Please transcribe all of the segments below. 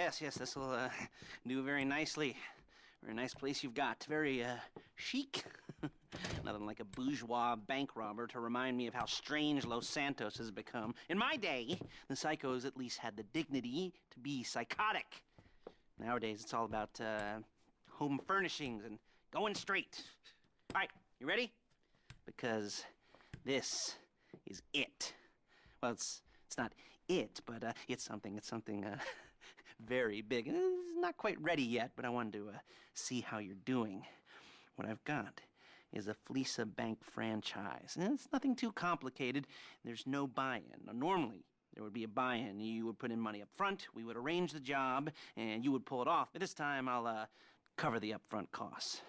Yes, this will do very nicely. Very nice place you've got. Very chic. Nothing like a bourgeois bank robber to remind me of how strange Los Santos has become. In my day, the psychos at least had the dignity to be psychotic. Nowadays, it's all about home furnishings and going straight. All right, you ready? Because this is it. Well, it's not it, but it's something very big. It's not quite ready yet, but I wanted to see how you're doing. What I've got is a Fleeca bank franchise. And it's nothing too complicated. There's no buy-in. Now, normally, there would be a buy-in. You would put in money up front, we would arrange the job, and you would pull it off. But this time, I'll cover the upfront costs.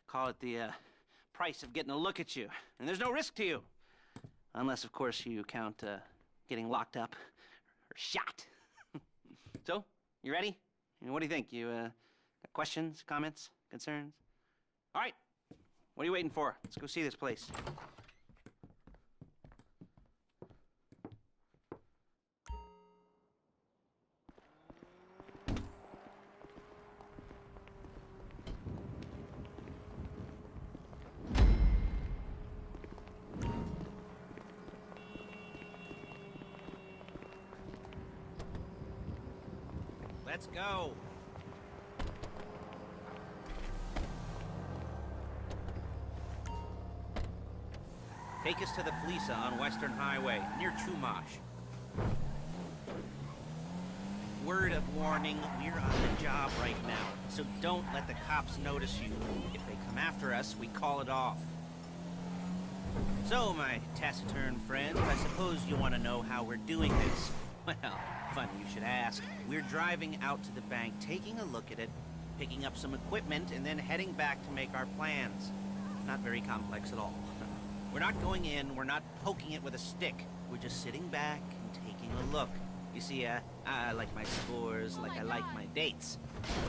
Call it the price of getting a look at you. And there's no risk to you. Unless, of course, you count getting locked up or shot. So, you ready? What do you think? You got questions, comments, concerns? All right. What are you waiting for? Let's go see this place. Let's go. Take us to the Fleeca on Western Highway, near Chumash. Word of warning, we're on the job right now, so don't let the cops notice you. If they come after us, we call it off. So, my taciturn friends, I suppose you want to know how we're doing this. Well, funny you should ask. We're driving out to the bank, taking a look at it, picking up some equipment, and then heading back to make our plans. Not very complex at all. We're not going in, we're not poking it with a stick. We're just sitting back and taking a look. You see, I like my scores like I like my dates.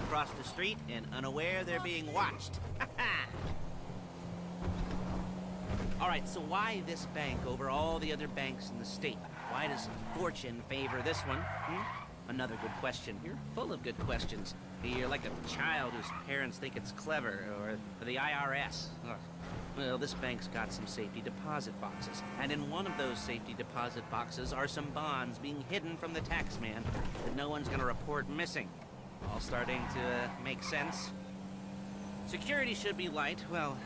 Across the street and unaware they're being watched. Alright, so why this bank over all the other banks in the state? Why does fortune favor this one? Another good question. You're full of good questions. You're like a child whose parents think it's clever, or the IRS. Ugh. Well, this bank's got some safety deposit boxes, and in one of those safety deposit boxes are some bonds being hidden from the tax man that no one's gonna report missing. All starting to make sense. Security should be light, well,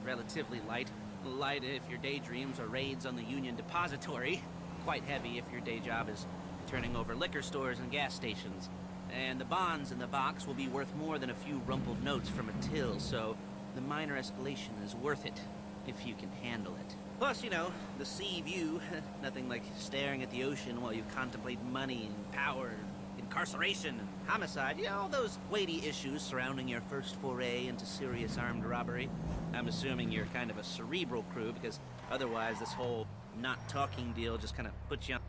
relatively light. Light if your daydreams are raids on the Union Depository. Quite heavy if your day job is turning over liquor stores and gas stations. And the bonds in the box will be worth more than a few rumpled notes from a till, so the minor escalation is worth it, if you can handle it. Plus, you know, the sea view, nothing like staring at the ocean while you contemplate money and power, incarceration and homicide, you know, all those weighty issues surrounding your first foray into serious armed robbery. I'm assuming you're kind of a cerebral crew, because otherwise this whole not talking deal just kind of puts you on.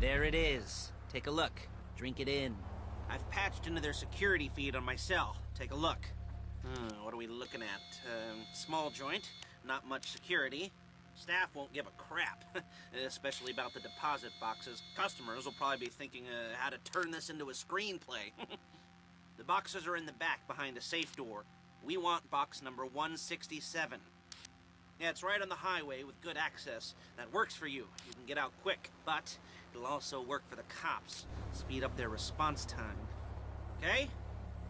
There it is. Take a look. Drink it in. I've patched into their security feed on my cell. Take a look. What are we looking at? Small joint, not much security. Staff won't give a crap, especially about the deposit boxes. Customers will probably be thinking how to turn this into a screenplay. The boxes are in the back behind a safe door. We want box number 167. Yeah, it's right on the highway with good access. That works for you. You can get out quick, but it'll also work for the cops. Speed up their response time. Okay?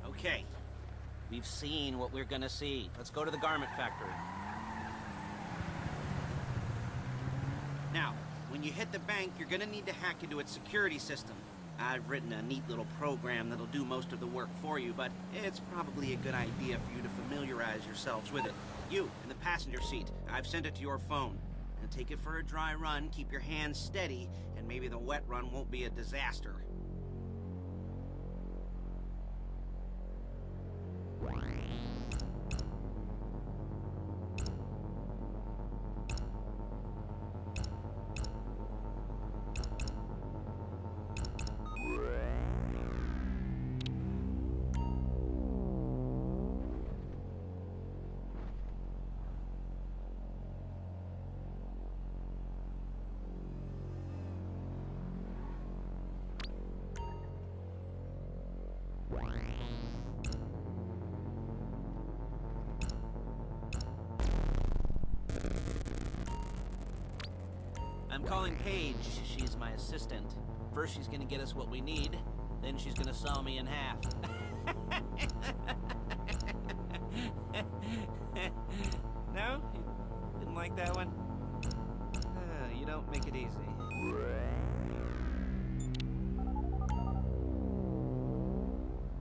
Okay. We've seen what we're gonna see. Let's go to the garment factory. Now, when you hit the bank, you're gonna need to hack into its security system. I've written a neat little program that'll do most of the work for you, but it's probably a good idea for you to familiarize yourselves with it. You, in the passenger seat, I've sent it to your phone. And take it for a dry run, keep your hands steady, and maybe the wet run won't be a disaster. I'm calling Paige. She's my assistant. First she's gonna get us what we need, then she's gonna saw me in half. No? You didn't like that one? You don't make it easy.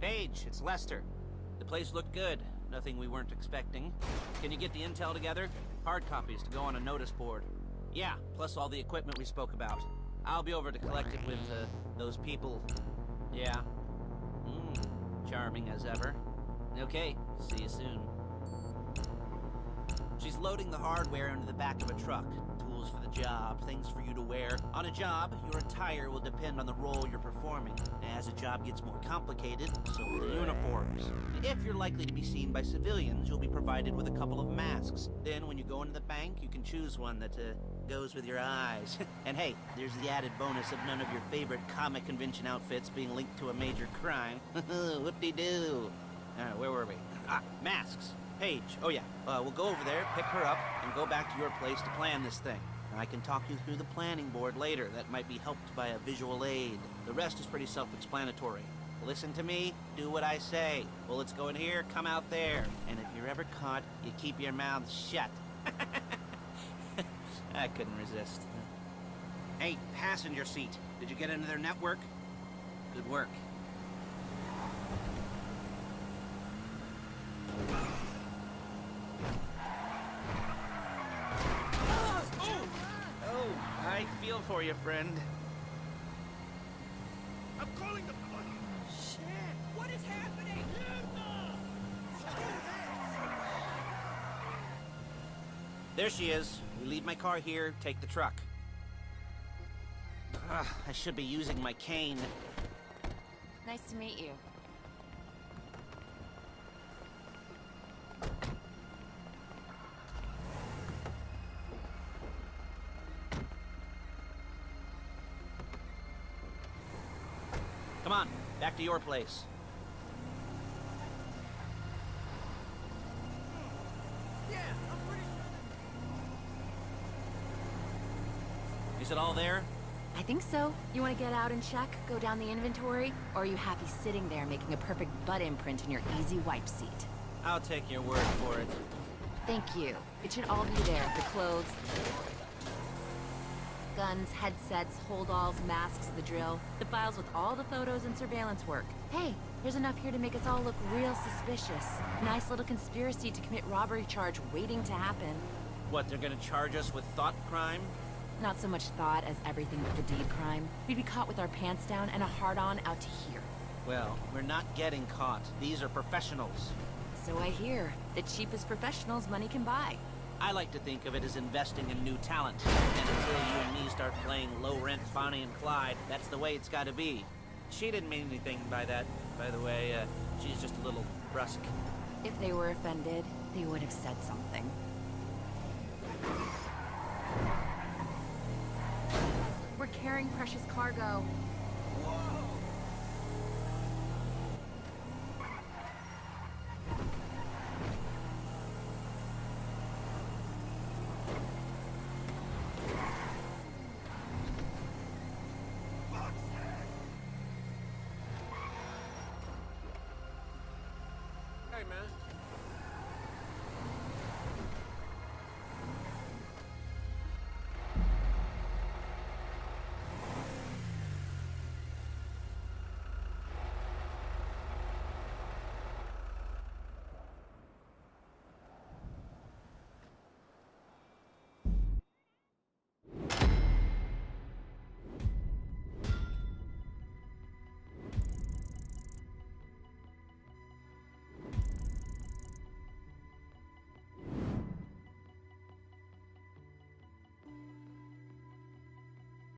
Paige, it's Lester. The place looked good. Nothing we weren't expecting. Can you get the intel together? Hard copies to go on a notice board. Yeah, plus all the equipment we spoke about. I'll be over to collect it with, those people. Yeah. Charming as ever. Okay, see you soon. She's loading the hardware into the back of a truck. Tools for the job, things for you to wear. On a job, your attire will depend on the role you're performing. As a job gets more complicated, so will the uniforms. If you're likely to be seen by civilians, you'll be provided with a couple of masks. Then when you go into the bank, you can choose one that, goes with your eyes. And hey, there's the added bonus of none of your favorite comic convention outfits being linked to a major crime. Whoop-de-doo. Where were we? Masks. Paige. Oh yeah, we'll go over there, pick her up, and go back to your place to plan this thing. And I can talk you through the planning board later. That might be helped by a visual aid. The rest is pretty self-explanatory. Listen to me, do what I say. Bullets go in here, come out there. And if you're ever caught, you keep your mouth shut. I couldn't resist. Hey, passenger seat. Did you get into their network? Good work. I feel for you, friend. I'm calling the police. Shit! What is happening? There she is. We leave my car here, take the truck. I should be using my cane. Nice to meet you. Come on, back to your place. Yeah, I'm pretty sure. Is it all there? I think so. You want to get out and check, go down the inventory? Or are you happy sitting there making a perfect butt imprint in your easy wipe seat? I'll take your word for it. Thank you. It should all be there. The clothes, guns, headsets, holdalls, masks, the drill. The files with all the photos and surveillance work. Hey, there's enough here to make us all look real suspicious. Nice little conspiracy to commit robbery charge waiting to happen. What, they're gonna charge us with thought crime? Not so much thought as everything but the deed crime. We'd be caught with our pants down and a hard-on out to here. Well, we're not getting caught. These are professionals. So I hear. The cheapest professionals money can buy. I like to think of it as investing in new talent. And until you and me start playing low-rent Bonnie and Clyde, that's the way it's gotta be. She didn't mean anything by that, by the way. She's just a little brusque. If they were offended, they would have said something. We're carrying precious cargo. Hey, man.